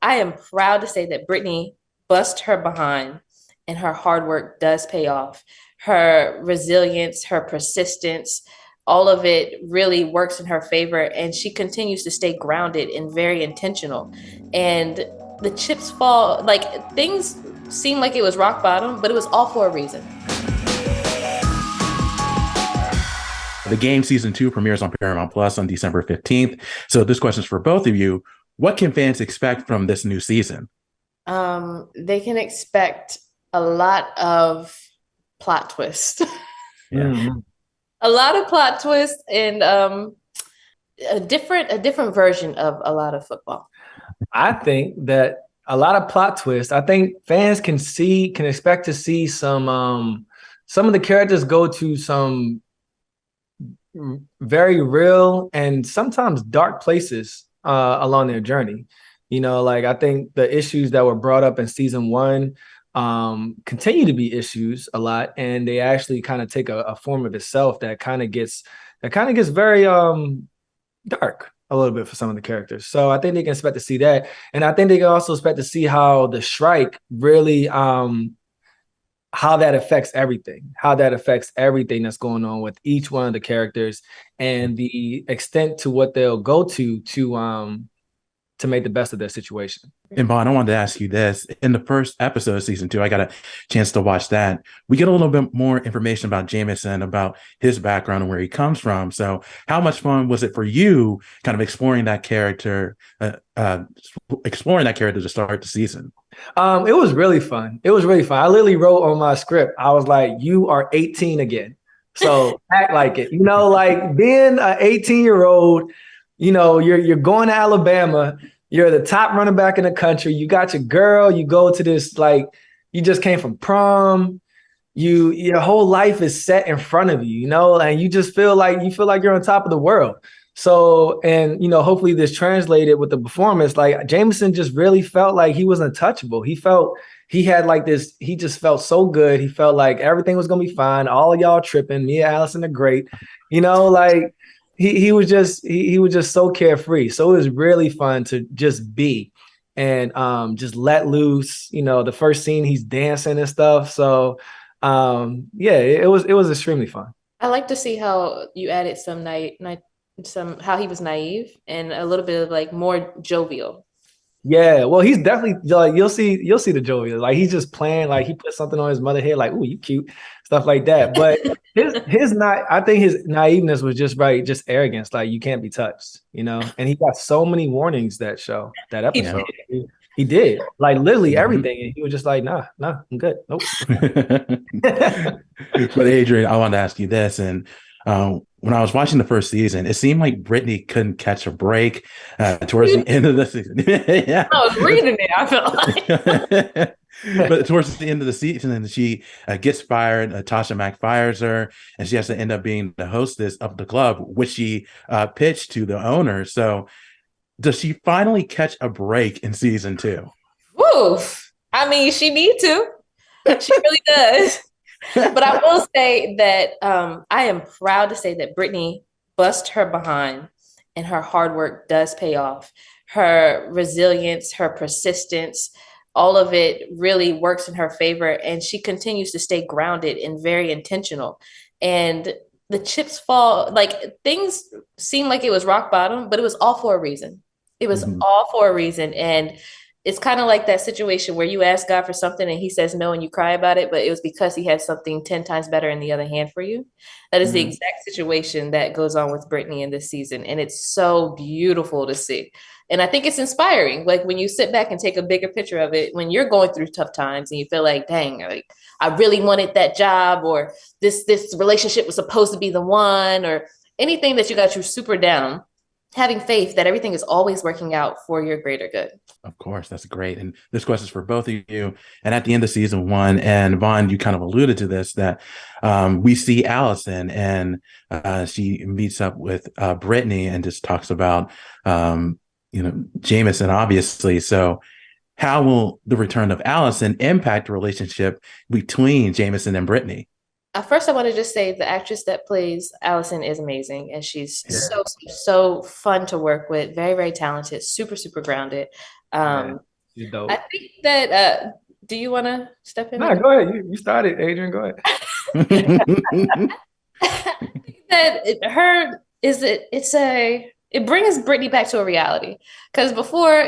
I am proud to say that Brittany bust her behind and her hard work does pay off. Her resilience, her persistence, all of it really works in her favor. And she continues to stay grounded and very intentional. And the chips fall, like things seemed like it was rock bottom, but it was all for a reason. The Game Season 2 premieres on Paramount Plus on December 15th. So this question is for both of you. What can fans expect from this new season? They can expect a lot of plot twists. Yeah. Mm-hmm. A lot of plot twists and a different version of a lot of football. I think that a lot of plot twists. I think fans can expect to see some of the characters go to some very real and sometimes dark places along their journey. You know, like I think the issues that were brought up in season 1 continue to be issues a lot, and they actually kind of take a form of itself that kind of gets very dark a little bit for some of the characters. So I think they can expect to see that, and I think they can also expect to see how the strike really how that affects everything that's going on with each one of the characters, and the extent to what they'll go to make the best of their situation. And Vaughn, I wanted to ask you this. In the first episode of season 2, I got a chance to watch that. We get a little bit more information about Jamison, about his background and where he comes from. So how much fun was it for you kind of exploring that character to start the season? It was really fun. I literally wrote on my script, I was like, you are 18 again. So act like it. You know, like being an 18-year-old, you know, you're going to Alabama, you're the top running back in the country, you got your girl, you go to this, like, you just came from prom, your whole life is set in front of you, you know, and you just feel like you're on top of the world. So, and, you know, hopefully this translated with the performance, like Jamison just really felt like he was untouchable. He just felt so good. He felt like everything was going to be fine. All of y'all tripping. Me and Allison are great. You know, like he was just so carefree. So it was really fun to just be and just let loose. You know, the first scene he's dancing and stuff. So yeah, it was extremely fun. I like to see how you added how he was naive and a little bit of like more jovial. Yeah, well, he's definitely like you'll see the jovial. Like he's just playing, like he put something on his mother's head, like, "Ooh, you cute," stuff like that. But I think his naiveness was just arrogance, like you can't be touched, you know. And he got so many warnings that episode. He did like literally everything, and he was just like, nah, I'm good. Nope. But Adrian, I wanted to ask you this, and when I was watching the first season, it seemed like Brittany couldn't catch a break towards the end of the season. Yeah. I was reading it, I felt like. But towards the end of the season, and she gets fired. Tasha Mack fires her, and she has to end up being the hostess of the club, which she pitched to the owner. So does she finally catch a break in season 2? Oof. I mean, she needs to. She really does. But I will say that I am proud to say that Brittany bust her behind and her hard work does pay off. Her resilience, her persistence, all of it really works in her favor. And she continues to stay grounded and very intentional. And the chips fall, like things seemed like it was rock bottom, but it was all for a reason. It was all for a reason. And it's kind of like that situation where you ask God for something and he says no and you cry about it, but it was because he had something 10 times better in the other hand for you. That is the exact situation that goes on with Brittany in this season. And it's so beautiful to see. And I think it's inspiring. Like when you sit back and take a bigger picture of it, when you're going through tough times and you feel like, dang, like I really wanted that job, or this relationship was supposed to be the one, or anything that you got you super down, having faith that everything is always working out for your greater good. Of course, that's great. And this question is for both of you. And at the end of season 1, and Vaughn, you kind of alluded to this, that we see Allison and she meets up with Brittany and just talks about, Jamison, obviously. So how will the return of Allison impact the relationship between Jamison and Brittany? First, I want to just say the actress that plays Allison is amazing, and she's so fun to work with. Very, very talented, super, super grounded. She's dope. I think that do you want to step in? No, go ahead. You started, Adrian. Go ahead. I think that it brings Brittany back to a reality. Because before,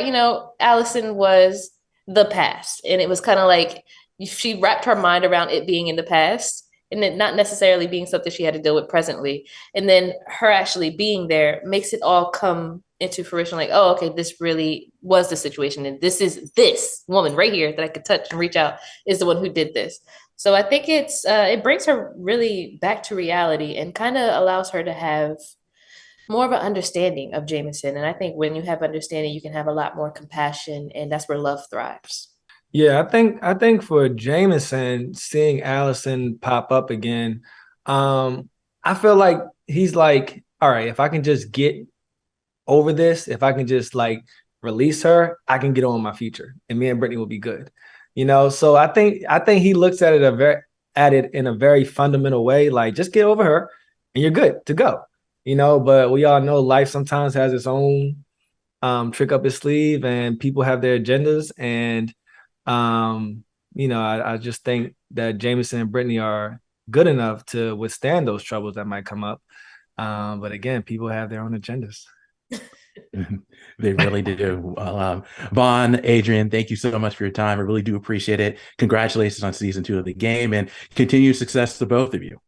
Allison was the past, and it was kind of like she wrapped her mind around it being in the past and it not necessarily being something she had to deal with presently. And then her actually being there makes it all come into fruition, like, oh, okay, this really was the situation. And this woman right here that I could touch and reach out is the one who did this. So I think it brings her really back to reality and kind of allows her to have more of an understanding of Jamison. And I think when you have understanding, you can have a lot more compassion, and that's where love thrives. Yeah, I think for Jamison, seeing Allison pop up again, I feel like he's like, all right, if I can just get over this, if I can just like release her, I can get on my future, and me and Brittany will be good. So I think he looks at it in a very fundamental way, like just get over her and you're good to go. But we all know life sometimes has its own trick up its sleeve, and people have their agendas. And I just think that Jamison and Brittany are good enough to withstand those troubles that might come up. But again, people have their own agendas. They really do. Well, Vaughn, Adrian, thank you so much for your time. I really do appreciate it. Congratulations on season 2 of the game, and continued success to both of you.